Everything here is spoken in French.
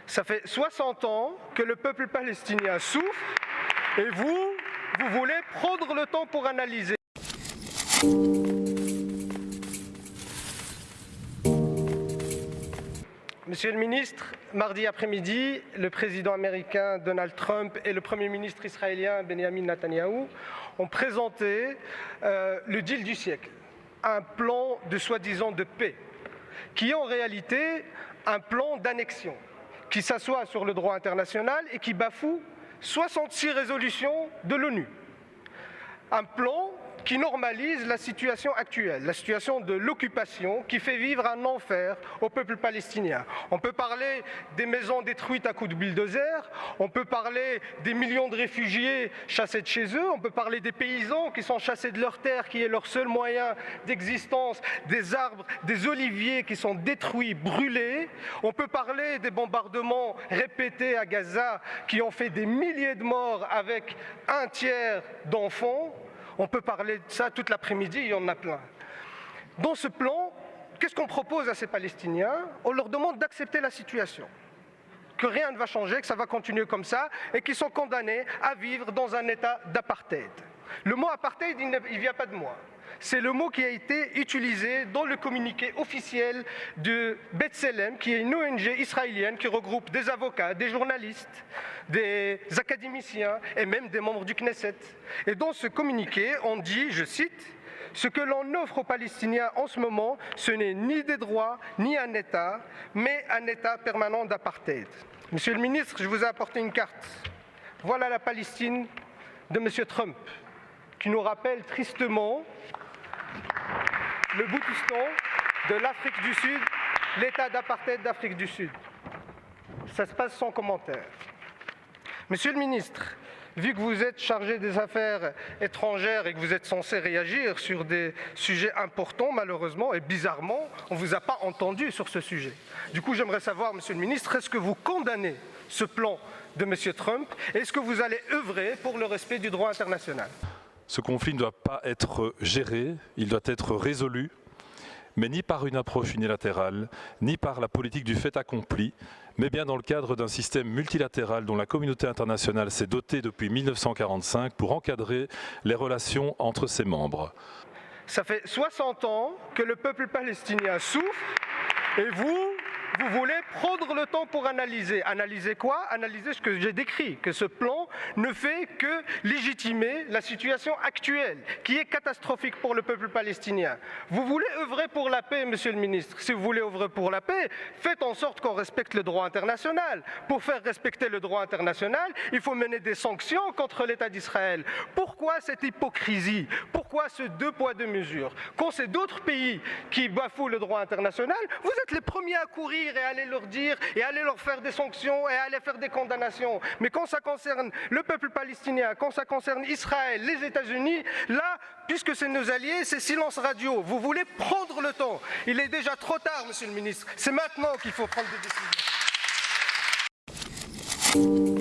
Ça fait 60 ans que le peuple palestinien souffre et vous voulez prendre le temps pour analyser. Monsieur le ministre, mardi après-midi, le président américain Donald Trump et le Premier ministre israélien Benjamin Netanyahou ont présenté le deal du siècle, un plan de soi-disant de paix, qui est en réalité un plan d'annexion, qui s'assoit sur le droit international et qui bafoue 66 résolutions de l'ONU. Un plan qui normalise la situation actuelle, la situation de l'occupation qui fait vivre un enfer au peuple palestinien. On peut parler des maisons détruites à coups de bulldozer, on peut parler des millions de réfugiés chassés de chez eux, on peut parler des paysans qui sont chassés de leurs terres, qui est leur seul moyen d'existence, des arbres, des oliviers qui sont détruits, brûlés. On peut parler des bombardements répétés à Gaza qui ont fait des milliers de morts avec un tiers d'enfants. On peut parler de ça toute l'après-midi, il y en a plein. Dans ce plan, qu'est-ce qu'on propose à ces Palestiniens? On leur demande d'accepter la situation, que rien ne va changer, que ça va continuer comme ça, et qu'ils sont condamnés à vivre dans un état d'apartheid. Le mot apartheid, il ne vient pas de moi. C'est le mot qui a été utilisé dans le communiqué officiel de B'Tselem, qui est une ONG israélienne qui regroupe des avocats, des journalistes, des académiciens et même des membres du Knesset. Et dans ce communiqué, on dit, je cite, « Ce que l'on offre aux Palestiniens en ce moment, ce n'est ni des droits, ni un État, mais un état permanent d'apartheid. » Monsieur le ministre, je vous ai apporté une carte. Voilà la Palestine de M. Trump, qui nous rappelle tristement le Boutistan de l'Afrique du Sud, l'état d'apartheid d'Afrique du Sud. Ça se passe sans commentaire. Monsieur le ministre, vu que vous êtes chargé des affaires étrangères et que vous êtes censé réagir sur des sujets importants, malheureusement et bizarrement, on ne vous a pas entendu sur ce sujet. Du coup, j'aimerais savoir, monsieur le ministre, est-ce que vous condamnez ce plan de monsieur Trump? Est-ce que vous allez œuvrer pour le respect du droit international? Ce conflit ne doit pas être géré, il doit être résolu, mais ni par une approche unilatérale, ni par la politique du fait accompli, mais bien dans le cadre d'un système multilatéral dont la communauté internationale s'est dotée depuis 1945 pour encadrer les relations entre ses membres. Ça fait 60 ans que le peuple palestinien souffre et vous voulez prendre le temps pour analyser. Analyser quoi? Analyser ce que j'ai décrit, que ce plan ne fait que légitimer la situation actuelle, qui est catastrophique pour le peuple palestinien. Vous voulez œuvrer pour la paix, monsieur le ministre. Si vous voulez œuvrer pour la paix, faites en sorte qu'on respecte le droit international. Pour faire respecter le droit international, il faut mener des sanctions contre l'État d'Israël. Pourquoi cette hypocrisie? Pourquoi ce deux poids, deux mesures? Quand c'est d'autres pays qui bafouent le droit international, vous êtes les premiers à courir et aller leur dire, et aller leur faire des sanctions, et aller faire des condamnations. Mais quand ça concerne le peuple palestinien, quand ça concerne Israël, les États-Unis, là, puisque c'est nos alliés, c'est silence radio. Vous voulez prendre le temps. Il est déjà trop tard, monsieur le ministre. C'est maintenant qu'il faut prendre des décisions.